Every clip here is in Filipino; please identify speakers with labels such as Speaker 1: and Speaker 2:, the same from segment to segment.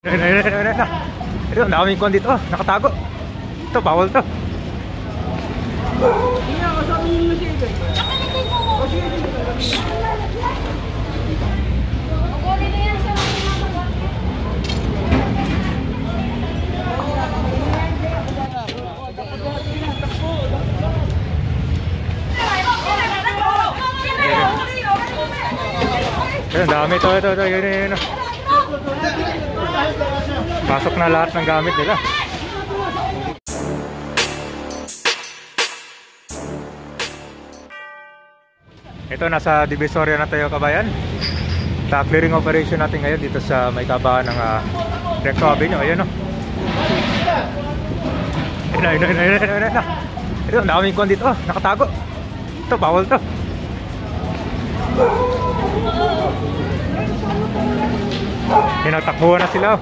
Speaker 1: Ito, ang daming kwan dito. Nakatago. Ito, bawal to. Ang dami ito, yun. Pasok na lahat ng gamit nila. Ito, nasa Divisoria na tayo, kabayan. Sa clearing operation natin ngayon dito sa may kabahan ng Recto Avenue. Ayun, no? Ayun. Ito, ang daming kwan dito. Nakatago. Ito, bawal to. Nagtakbuhan na sila.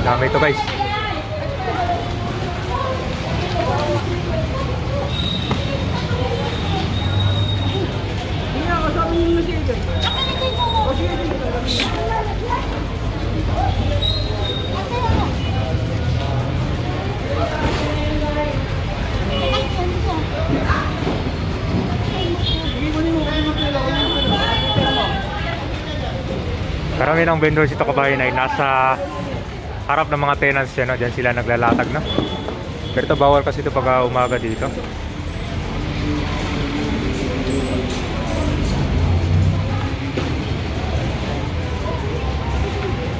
Speaker 1: Dami ito, guys. Karami ng vendors ito, kabayan, ay nasa harap ng mga tenants yan, no? Diyan sila naglalatag na. Pero ito, bawal kasi ito pag umaga dito.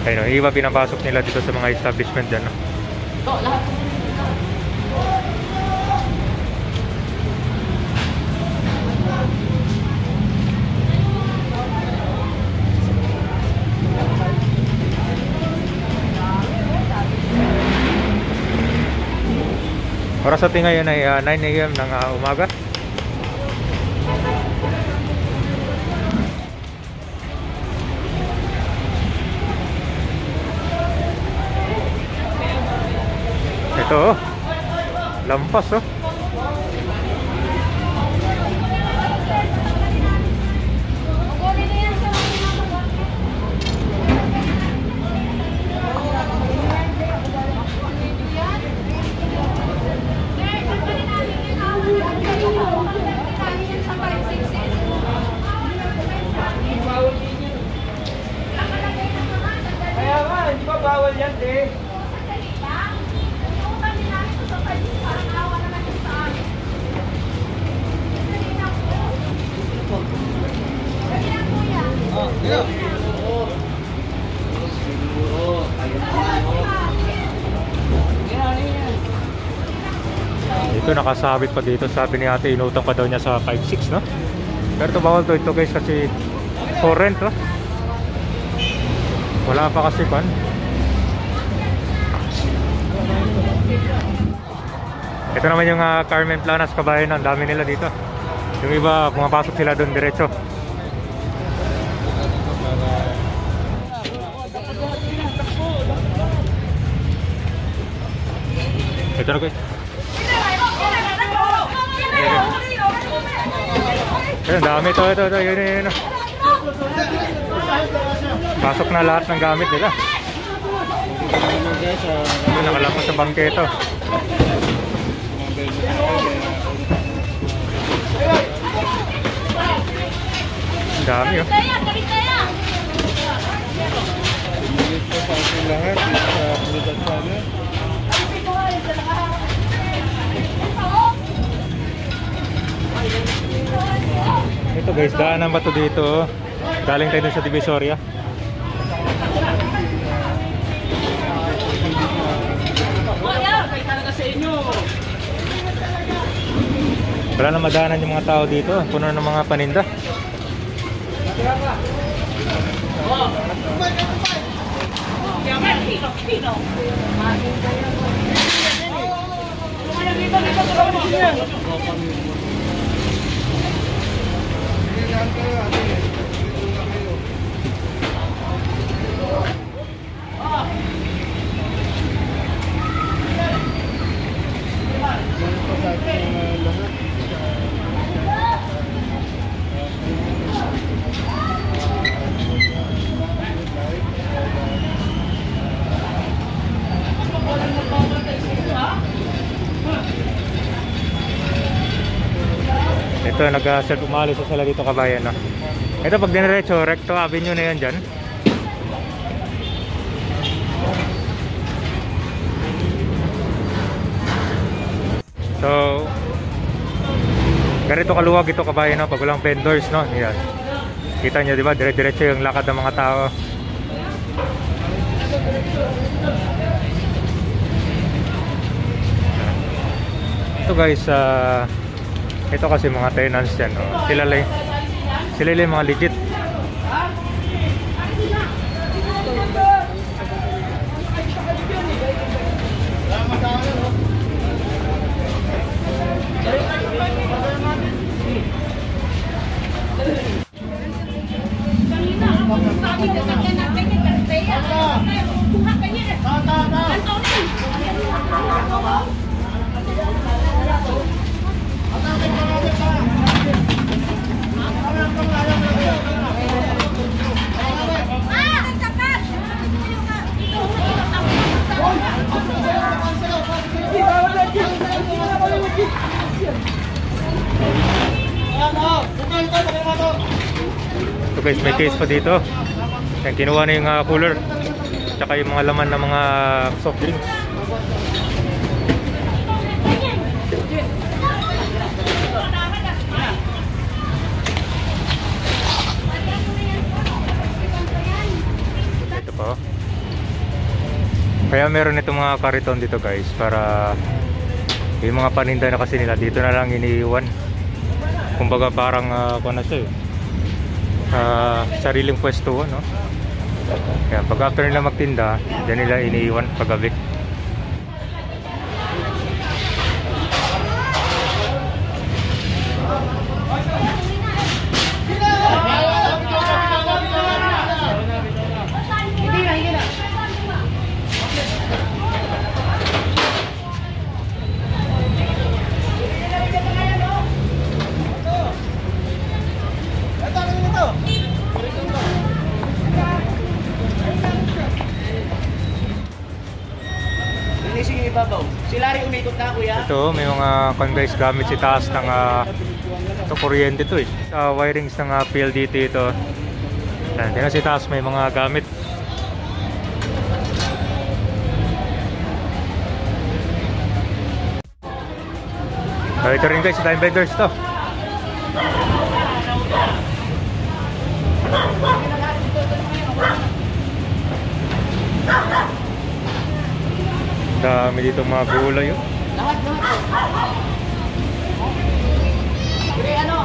Speaker 1: Ayun, iba pinapasok nila dito sa mga establishment dyan, no?
Speaker 2: Ito, lahat.
Speaker 1: Oras natin ngayon ay 9 AM ng umaga. Ito, lampas, oh.
Speaker 3: Bawal yan, eh.
Speaker 1: Ito, nakasabit pa dito. Sabi ni ate, inutang pa daw niya sa 5-6, no? Pero ito, bawal to ito, guys, kasi for rent, oh. Wala pa kasi pan. Ito naman yung Carmen Planas, kabayan. Ang dami nila dito. Yung iba, pumapasok sila doon diretso. Ito na, guys. Ang dami ito, yun. Pasok na lahat ng gamit nila. Ito, nakalapas sa bangketo. Ang dami, oh. Ito, guys, daanan ba ito dito? Galing tayo dun sa Divisoria. Wala na madaanan yung mga tao dito. Puno ng mga paninda. Ito, nag-self umalis sa sila dito kabayan, no? Ito, pag diniretso, Recto Avenue na yan dyan. So, ganito kaluwag ito kabayan, no? Pag walang vendors, no? Yan. Kita nyo, di ba? Dire-diretso yung lakad ng mga tao. Ito guys, ito kasi mga tenants yan, no? Sila yung mga legit. So guys, may case pa dito. Yan, kinuha na yung cooler tsaka yung mga laman ng mga soft drinks. Ito pa, oh. Kaya meron itong mga kariton dito guys, para yung mga paninda na kasi nila dito na lang iniiwan. Kumbaga parang kung na siya, sariling pwesto, no? Kaya pag after nila magtinda, dyan nila iniiwan paggabi.
Speaker 3: Sila rin umikot na kuya.
Speaker 1: Ito, may mga conveys gamit si taas ng ito, kuryente to, eh. Sa wirings ng PLDT ito. Yan, tingnan si taas may mga gamit. Ito rin guys, time vendors to. Dami dito mga gulay, oh.
Speaker 3: Lahat. Sige, ano?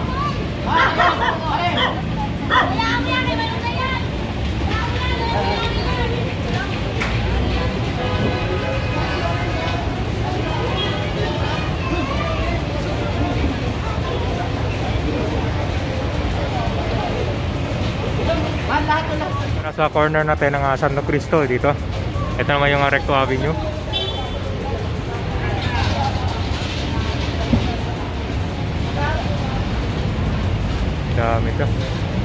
Speaker 1: Nasa corner natin ng Santo Cristo dito. Ito naman yung Recto Avenue. Dami ito.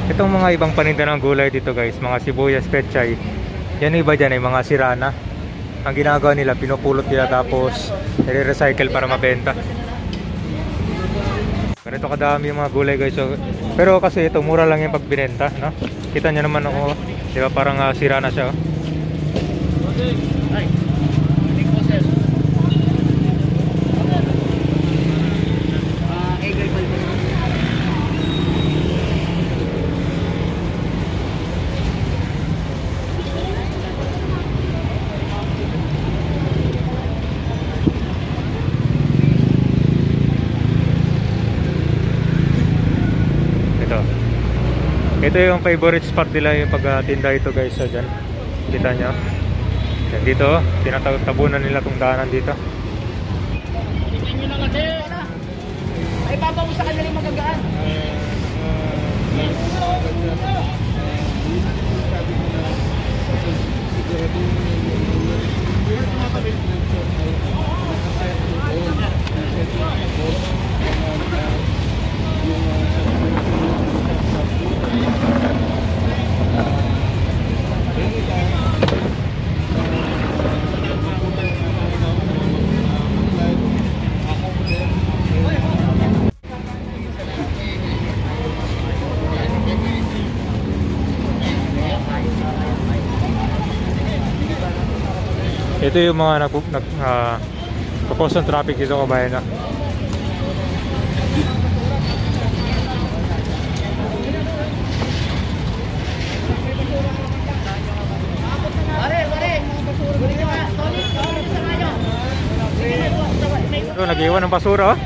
Speaker 1: Itong mga ibang paninda ng gulay dito guys, mga sibuyas, pechay, yan iba dyan ay mga sirana. Ang ginagawa nila, pinupulot nila tapos nire-recycle para mabenta. Ganito kadami yung mga gulay guys, so, pero kasi ito mura lang yung pagbinenta, no? Kita nyo naman ako, di ba parang sirana siya, oh. Ito yung favorite spot nila yung pagtinda ito guys, so dyan kita nyo yan, dito tinatabunan nila itong daanan dito.
Speaker 3: Tingnan nyo na kasi ay papa mo sa kanilang magagaan.
Speaker 1: Ito yung mga kapos ng traffic dito, kabayan na. Ito, nag-iwan ng basura, oh.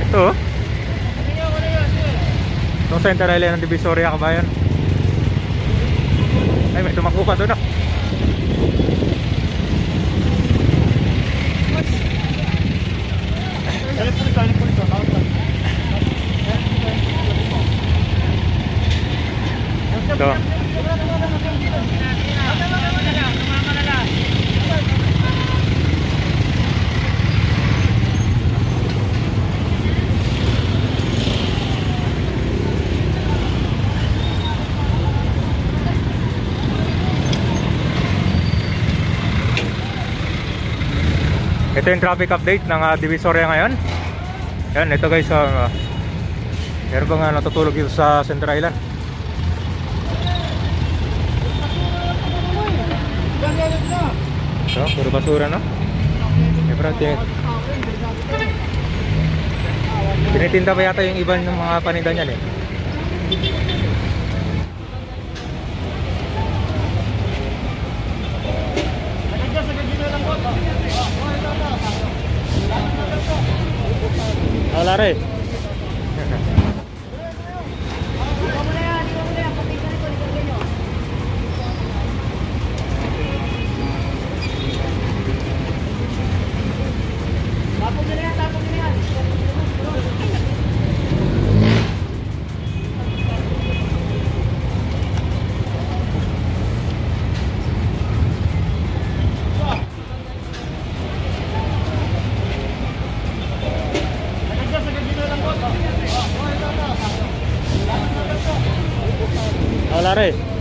Speaker 1: Ito, oh. Itong Center Island ng Divisoria, kabayan. Ay, may tumakbo pa doon, ah. Ito. Ito yung traffic update ng Divisoria ngayon. Yan, ito guys, meron bang natutulog dito sa Center Island? So, puro basura, no? Siyempre, tinitinda pa yata yung iba ng mga paninda niyan, eh. Wala rin. Wala rin.